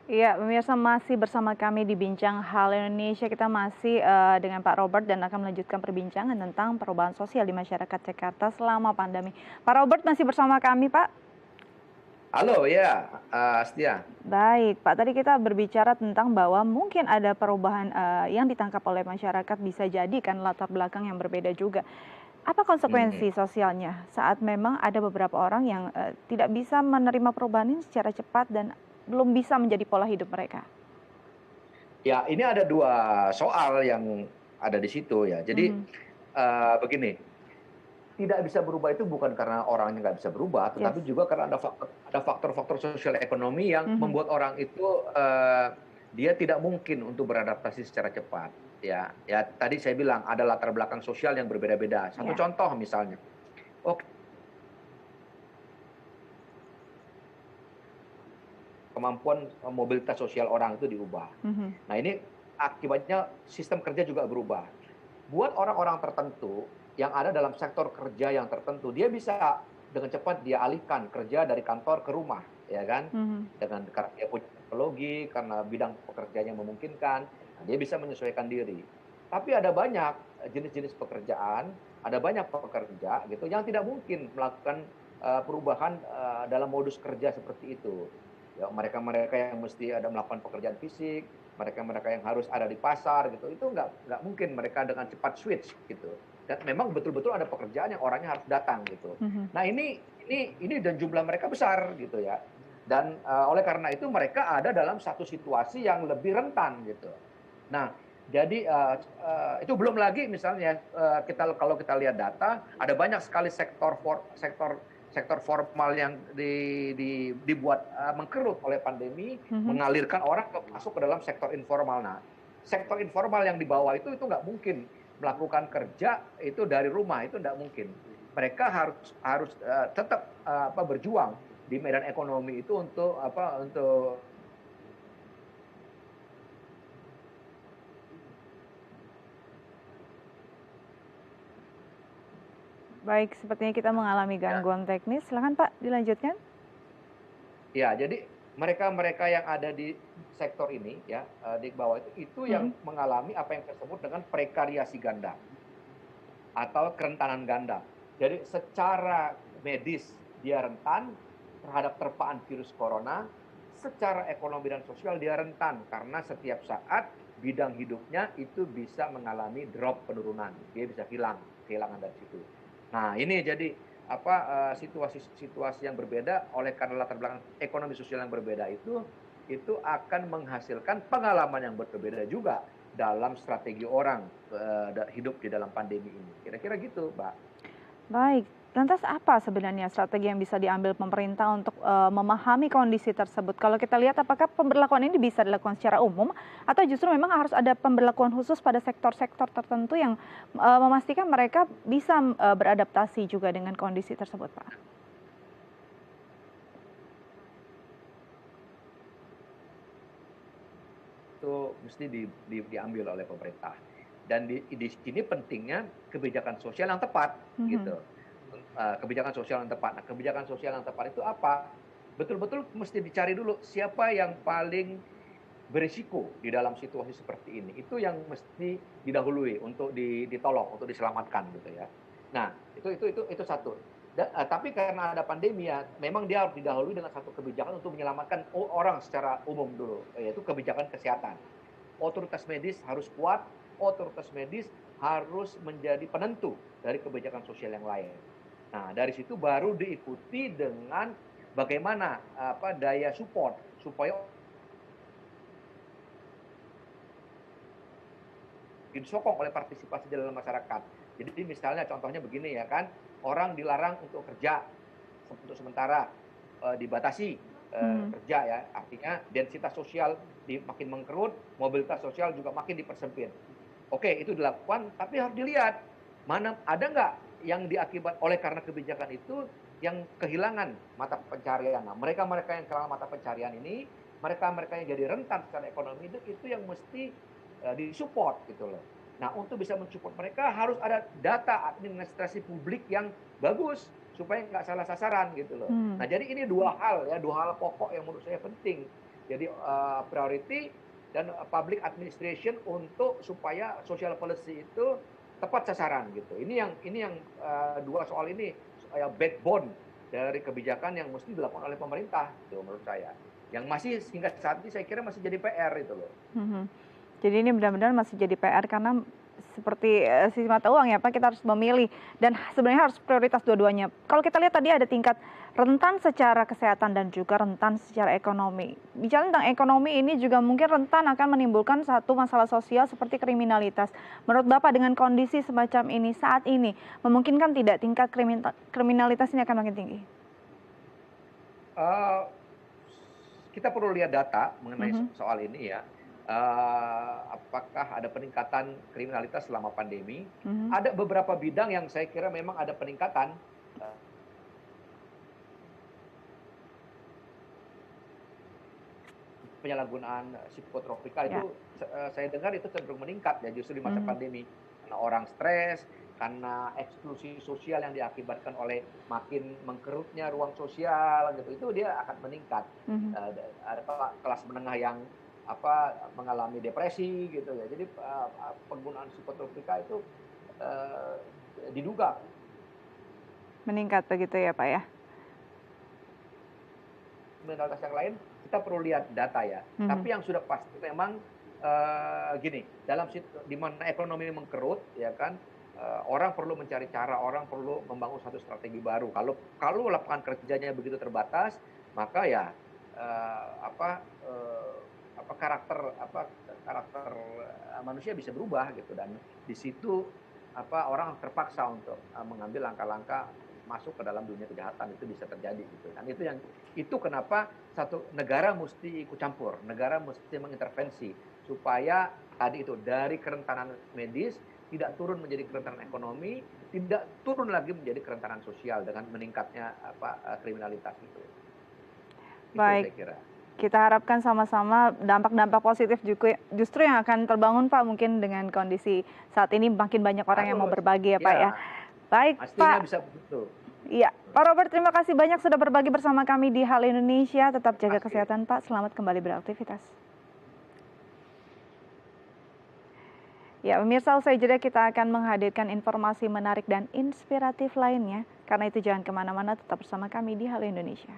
Iya, pemirsa masih bersama kami di Bincang Hal Indonesia. Kita masih dengan Pak Robert dan akan melanjutkan perbincangan tentang perubahan sosial di masyarakat Jakarta selama pandemi. Pak Robert masih bersama kami, Pak. Halo, ya, Astia. Baik, Pak. Tadi kita berbicara tentang bahwa mungkin ada perubahan yang ditangkap oleh masyarakat bisa jadi kan latar belakang yang berbeda juga. Apa Hmm. konsekuensi sosialnya saat memang ada beberapa orang yang tidak bisa menerima perubahan ini secara cepat dan belum bisa menjadi pola hidup mereka? Ya, ini ada dua soal yang ada di situ ya. Jadi Mhm. begini, tidak bisa berubah itu bukan karena orangnya nggak bisa berubah, Yes. tetapi juga karena ada faktor-faktor sosial ekonomi yang Mhm. membuat orang itu dia tidak mungkin untuk beradaptasi secara cepat. Ya, ya tadi saya bilang ada latar belakang sosial yang berbeda-beda. Satu Ya. contoh misalnya, oke, kemampuan mobilitas sosial orang itu diubah. Mhm. Nah, ini akibatnya sistem kerja juga berubah. Buat orang-orang tertentu yang ada dalam sektor kerja yang tertentu, dia bisa dengan cepat dia alihkan kerja dari kantor ke rumah, ya kan? Mhm. Dengan karena dia punya teknologi, karena bidang pekerjaannya memungkinkan, nah dia bisa menyesuaikan diri. Tapi ada banyak jenis-jenis pekerjaan, ada banyak pekerja gitu yang tidak mungkin melakukan perubahan dalam modus kerja seperti itu. Ya, mereka-mereka yang mesti ada melakukan pekerjaan fisik, mereka-mereka yang harus ada di pasar gitu, itu nggak mungkin mereka dengan cepat switch gitu. Dan memang betul-betul ada pekerjaan yang orangnya harus datang gitu. Mhm. Nah ini dan jumlah mereka besar gitu ya. Dan oleh karena itu mereka ada dalam satu situasi yang lebih rentan gitu. Nah, jadi itu belum lagi misalnya kalau kita lihat data, ada banyak sekali sektor sektor formal yang dibuat mengkerut oleh pandemi, Mhm. mengalirkan orang masuk ke dalam sektor informal. Nah, sektor informal yang di bawah itu nggak mungkin melakukan kerja itu dari rumah, itu nggak mungkin. Mereka harus harus tetap berjuang di medan ekonomi itu untuk Baik, sepertinya kita mengalami ya. gangguan teknis. Silakan Pak, dilanjutkan. Ya, jadi mereka-mereka yang ada di sektor ini ya, di bawah itu Mhm. yang mengalami apa yang disebut dengan prekariasi ganda atau kerentanan ganda. Jadi secara medis dia rentan terhadap terpaan virus corona, secara ekonomi dan sosial dia rentan karena setiap saat bidang hidupnya itu bisa mengalami drop penurunan, dia bisa kehilangan dari situ. Nah, ini jadi situasi-situasi yang berbeda oleh karena latar belakang ekonomi sosial yang berbeda itu akan menghasilkan pengalaman yang berbeda juga dalam strategi orang hidup di dalam pandemi ini. Kira-kira gitu, Mbak. Baik, lantas apa sebenarnya strategi yang bisa diambil pemerintah untuk memahami kondisi tersebut? Kalau kita lihat apakah pemberlakuan ini bisa dilakukan secara umum atau justru memang harus ada pemberlakuan khusus pada sektor-sektor tertentu yang memastikan mereka bisa beradaptasi juga dengan kondisi tersebut, Pak? Itu mesti diambil oleh pemerintah. Dan di sini pentingnya kebijakan sosial yang tepat Mhm. gitu. Kebijakan sosial yang tepat. Nah, kebijakan sosial yang tepat itu apa? Betul-betul mesti dicari dulu siapa yang paling berisiko di dalam situasi seperti ini. Itu yang mesti didahului untuk ditolong, untuk diselamatkan gitu ya. Nah, itu satu. Tapi karena ada pandemi ya, memang dia harus didahului dengan satu kebijakan untuk menyelamatkan orang secara umum dulu, yaitu kebijakan kesehatan. Otoritas medis harus kuat, otoritas medis harus menjadi penentu dari kebijakan sosial yang lain. Nah, dari situ baru diikuti dengan bagaimana daya support supaya disokong oleh partisipasi di dalam masyarakat. Jadi misalnya contohnya begini ya kan, orang dilarang untuk kerja untuk sementara, dibatasi Mhm. kerja ya, artinya densitas sosial makin mengkerut, mobilitas sosial juga makin dipersempit. Oke, itu dilakukan, tapi harus dilihat mana ada nggak yang diakibat oleh karena kebijakan itu yang kehilangan mata pencarian. Nah, mereka-mereka yang kehilangan mata pencarian ini, mereka-mereka yang jadi rentan secara ekonomi itu yang mesti disupport gitu loh. Nah, untuk bisa mensupport mereka harus ada data administrasi publik yang bagus supaya nggak salah sasaran gitu loh. Hmm. Nah, jadi ini dua hal ya, dua hal pokok yang menurut saya penting. jadi priority dan public administration untuk supaya social policy itu tepat sasaran gitu. Ini yang dua soal ini backbone dari kebijakan yang mesti dilakukan oleh pemerintah, gitu, menurut saya. Yang masih hingga saat ini saya kira masih jadi PR itu loh. Jadi ini benar-benar masih jadi PR karena seperti sisi mata uang ya Pak, kita harus memilih dan sebenarnya harus prioritas dua-duanya. Kalau kita lihat tadi ada tingkat rentan secara kesehatan dan juga rentan secara ekonomi. Bicara tentang ekonomi ini juga mungkin rentan akan menimbulkan satu masalah sosial seperti kriminalitas. Menurut Bapak dengan kondisi semacam ini saat ini, memungkinkan tidak tingkat kriminalitas ini akan makin tinggi? Kita perlu lihat data mengenai soal ini ya. Apakah ada peningkatan kriminalitas selama pandemi? Ada beberapa bidang yang saya kira memang ada peningkatan. Penyalahgunaan psikotropika itu saya dengar itu cenderung meningkat ya justru di masa pandemi. Karena orang stres, karena eksklusi sosial yang diakibatkan oleh makin mengkerutnya ruang sosial gitu, itu dia akan meningkat. Ada kelas menengah yang mengalami depresi gitu ya. Jadi penggunaan psikotropika itu diduga meningkat begitu ya Pak ya. Kriminalitas yang lain kita perlu lihat data ya. Tapi yang sudah pasti memang gini, di mana ekonomi mengkerut ya kan, orang perlu mencari cara, orang perlu membangun satu strategi baru. Kalau lapangan kerjanya begitu terbatas, maka ya karakter manusia bisa berubah gitu, dan di situ orang terpaksa untuk mengambil langkah-langkah masuk ke dalam dunia kejahatan, itu bisa terjadi gitu kan. Itu kenapa satu negara mesti ikut campur, negara mesti mengintervensi supaya tadi itu dari kerentanan medis tidak turun menjadi kerentanan ekonomi, tidak turun lagi menjadi kerentanan sosial dengan meningkatnya kriminalitas itu. Baik. Itu saya kira. Kita harapkan sama-sama dampak-dampak positif justru yang akan terbangun Pak, mungkin dengan kondisi saat ini makin banyak orang yang mau berbagi ya Pak ya. Baik pastinya Pak. Bisa begitu. Iya, Pak Robert terima kasih banyak sudah berbagi bersama kami di Hal Indonesia. Tetap jaga kesehatan Pak, selamat kembali beraktivitas. Ya, pemirsa, usai jeda kita akan menghadirkan informasi menarik dan inspiratif lainnya. Karena itu jangan kemana-mana, tetap bersama kami di Hal Indonesia.